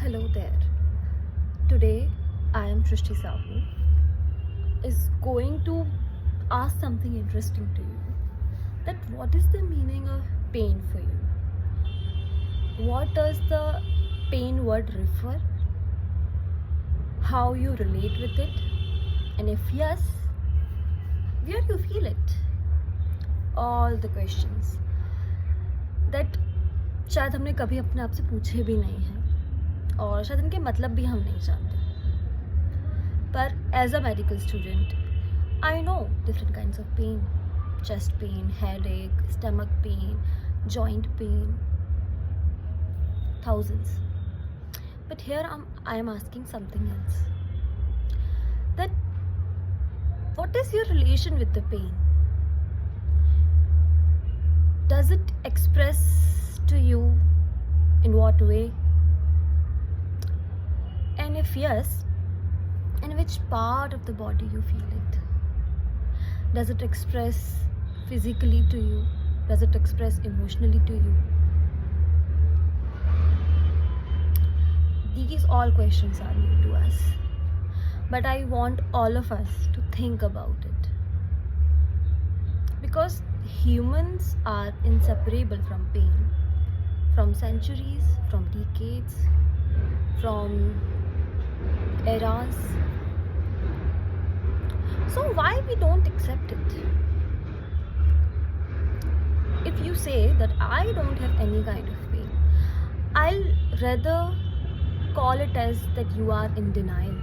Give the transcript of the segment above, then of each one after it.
Hello there. Today I am Shrishti Sahu is going to ask something interesting to you. That what is the meaning of pain for you? What does the pain word refer? How you relate with it? And if yes, where you feel it? All the questions that शायद हमने कभी अपने आप से पूछे भी नहीं हैं और शायद इनके मतलब भी हम नहीं जानते. पर as a medical student I know different kinds of pain, chest pain, headache, stomach pain, joint pain, thousands. But here I am asking something else. That what is your relation with the pain? Does it express to you in what way? And if yes, in which part of the body you feel it? Does it express physically to you? Does it express emotionally to you? These all questions are new to us. But I want all of us to think about it. Because humans are inseparable from pain. From centuries, from decades, from eras. So why we don't accept it? If you say that I don't have any kind of pain, I'll rather call it as that you are in denial.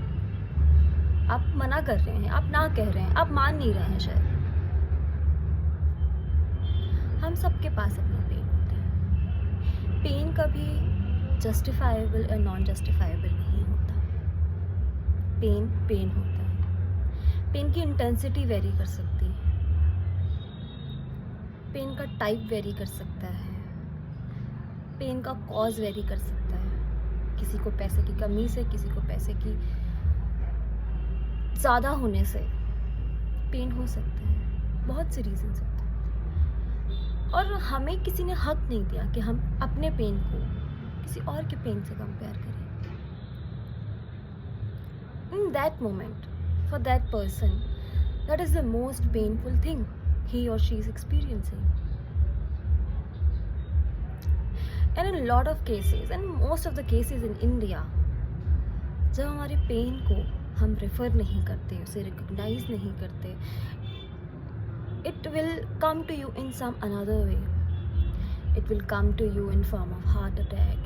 आप मना कर रहे हैं, आप ना कह रहे हैं, आप मान नहीं रहे हैं शायद. हम सबके पास अपना पेन होता है. पेन कभी जस्टिफाइबल और नॉन जस्टिफाइबल नहीं होता. पेन पेन होता है. पेन की इंटेंसिटी वेरी कर सकती है. पेन का टाइप वेरी कर सकता है. पेन का कॉज वेरी कर सकता है. किसी को पैसे की कमी से, किसी को पैसे की ज़्यादा होने से पेन हो सकता है. बहुत से रीजंस होते हैं और हमें किसी ने हक नहीं दिया कि हम अपने पेन को किसी और के पेन से कंपेयर करें. In that moment, for that person, that is the most painful thing he or she is experiencing. And in a lot of cases, and most of the cases in India, जब हमारे pen को हम refer नहीं करते, उसे recognise नहीं करते, it will come to you in some another way. It will come to you in form of heart attack,